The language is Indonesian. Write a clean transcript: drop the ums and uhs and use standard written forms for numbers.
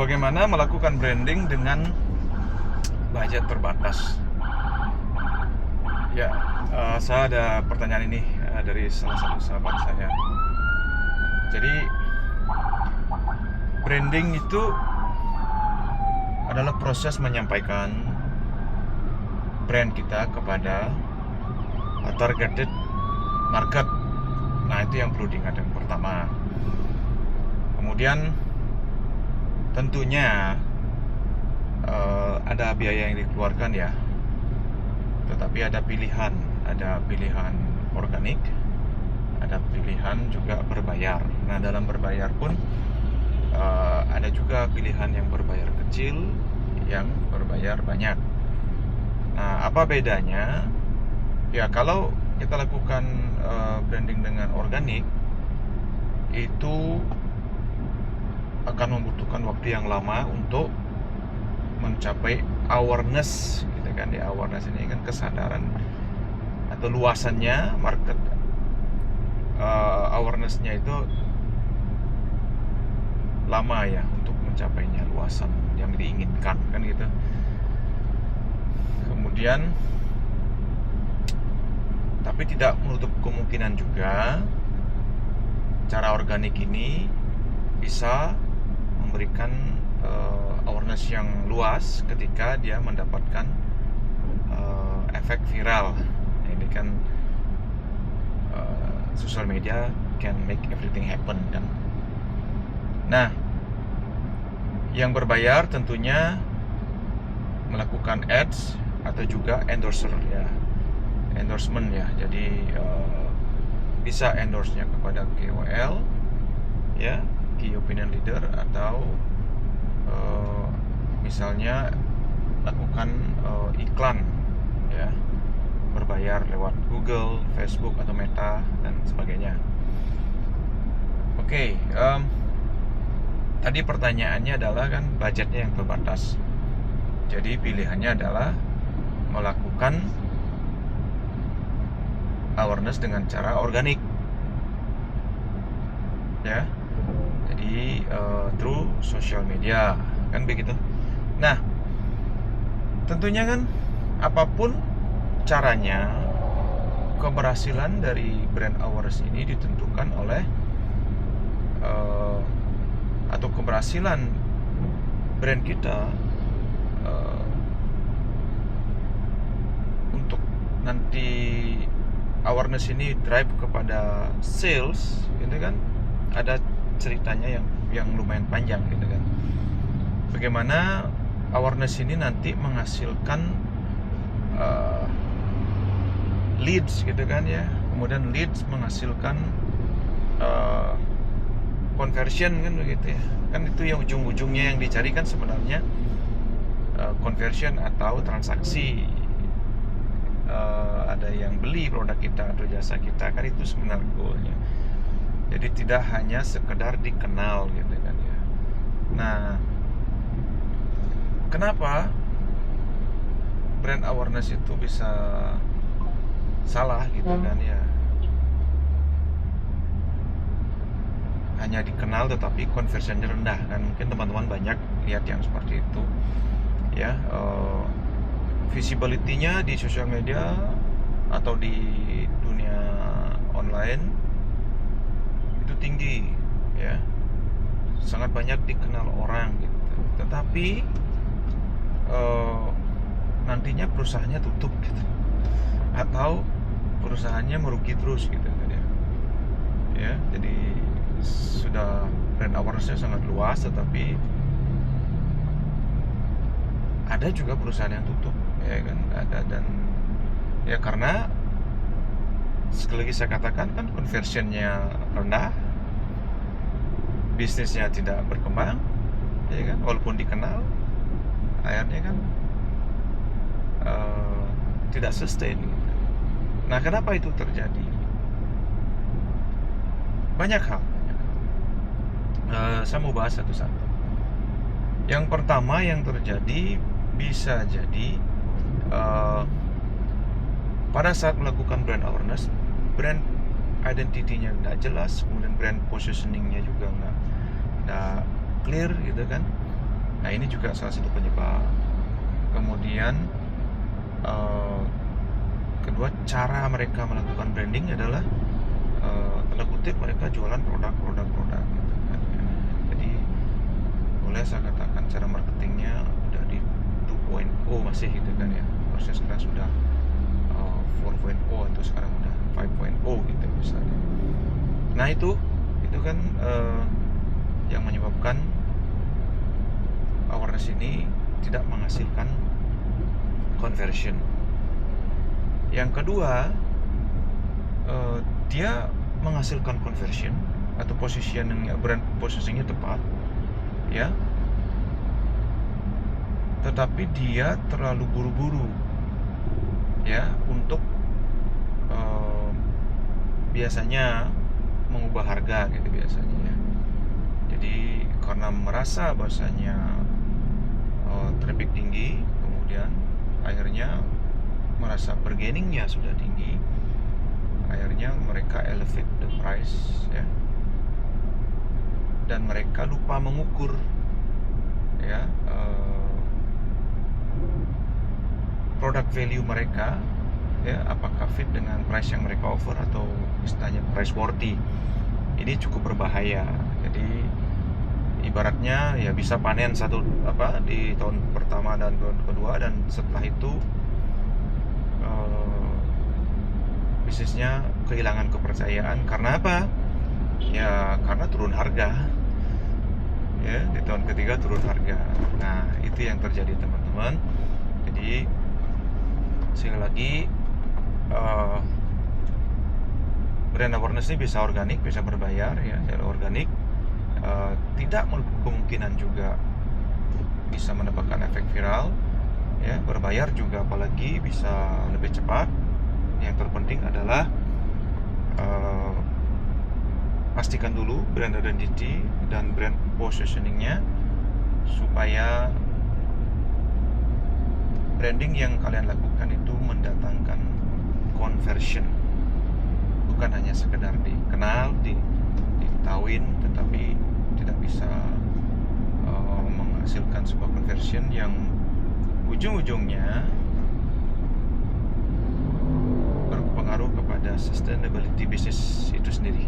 Bagaimana melakukan branding dengan budget terbatas? Ya, saya ada pertanyaan ini dari salah satu sahabat saya. Jadi, branding itu adalah proses menyampaikan brand kita kepada targeted market. Nah, itu yang perlu diingat yang pertama. Kemudian tentunya ada biaya yang dikeluarkan ya, tetapi ada pilihan organik, ada pilihan juga berbayar. Nah, dalam berbayar pun ada juga pilihan yang berbayar kecil, yang berbayar banyak. Nah, apa bedanya? Ya, kalau kita lakukan branding dengan organik, itu akan membutuhkan waktu yang lama untuk mencapai awareness, gitu kan. Di awareness ini kan kesadaran atau luasannya market, awarenessnya itu lama ya untuk mencapainya luasan yang diinginkan, kan gitu. Kemudian tapi tidak menutup kemungkinan juga cara organik ini bisa memberikan awareness yang luas ketika dia mendapatkan efek viral. Ini kan social media can make everything happen kan. Nah, yang berbayar tentunya melakukan ads atau juga endorsement ya. Jadi bisa endorse-nya kepada KOL ya, key opinion leader, atau misalnya lakukan iklan ya, berbayar lewat Google, Facebook atau Meta dan sebagainya. Oke, tadi pertanyaannya adalah kan budgetnya yang terbatas. Jadi pilihannya adalah melakukan awareness dengan cara organik ya. Jadi through social media, kan begitu. Nah, tentunya kan apapun caranya, keberhasilan dari brand awareness ini ditentukan oleh atau keberhasilan brand kita untuk nanti awareness ini drive kepada sales, gitu kan. Ada ceritanya yang lumayan panjang, gitu kan. Bagaimana awareness ini nanti menghasilkan leads, gitu kan ya. Kemudian leads menghasilkan conversion, kan begitu ya. Kan itu yang ujung-ujungnya yang dicari kan sebenarnya conversion atau transaksi. Ada yang beli produk kita atau jasa kita, kan itu sebenarnya goalnya. Jadi tidak hanya sekedar dikenal, gitu kan ya. Nah, kenapa brand awareness itu bisa salah, gitu kan ya. Hanya dikenal tetapi conversionnya rendah, kan mungkin teman-teman banyak lihat yang seperti itu ya. Visibility-nya di sosial media atau di dunia online itu tinggi ya, sangat banyak dikenal orang gitu. Tetapi nantinya perusahaannya tutup gitu, atau perusahaannya merugi terus, gitu kan ya. Jadi sudah brand awareness-nya sangat luas, tetapi ada juga perusahaan yang tutup ya kan, ada. Dan ya karena sekali lagi saya katakan kan conversionnya rendah, bisnisnya tidak berkembang ya kan, walaupun dikenal akhirnya kan tidak sustain gitu. Nah, kenapa itu terjadi? Banyak hal. Saya mau bahas satu-satu. Yang pertama yang terjadi, bisa jadi pada saat melakukan brand awareness, brand identity-nya nggak jelas, kemudian brand positioning-nya juga nggak clear, gitu kan. Nah, ini juga salah satu penyebab. Kemudian kedua, cara mereka melakukan branding adalah tanda kutip mereka jualan produk gitu kan. Jadi boleh saya katakan cara marketingnya udah di 2.0 masih gitu kan ya. Harusnya sekarang sudah 4.0 atau sekarang udah 5.0 gitu misalnya. Nah, itu kan yang menyebabkan awareness ini tidak menghasilkan conversion. Yang kedua, dia menghasilkan conversion atau brand positioningnya tepat, ya. Tetapi dia terlalu buru-buru, ya, untuk biasanya mengubah harga gitu biasanya ya. Jadi karena merasa bahwasanya traffic tinggi, kemudian akhirnya merasa bargainingnya sudah tinggi, akhirnya mereka elevate the price ya, dan mereka lupa mengukur ya product value mereka ya, apakah fit dengan price yang mereka offer atau istilahnya price worthy. Ini cukup berbahaya. Jadi ibaratnya ya bisa panen di tahun pertama dan tahun kedua, dan setelah itu bisnisnya kehilangan kepercayaan. Karena apa? Ya karena turun harga ya, di tahun ketiga turun harga. Nah, itu yang terjadi teman-teman. Jadi sekali lagi, brand awareness ini bisa organik, bisa berbayar ya. Jalur organik tidak menutup kemungkinan juga bisa mendapatkan efek viral ya. Berbayar juga apalagi bisa lebih cepat. Yang terpenting adalah pastikan dulu brand identity dan brand positioningnya, supaya branding yang kalian lakukan itu mendatangkan conversion, bukan hanya sekedar dikenal, diketahuin, tetapi tidak bisa menghasilkan sebuah conversion yang ujung-ujungnya berpengaruh kepada sustainability bisnis itu sendiri.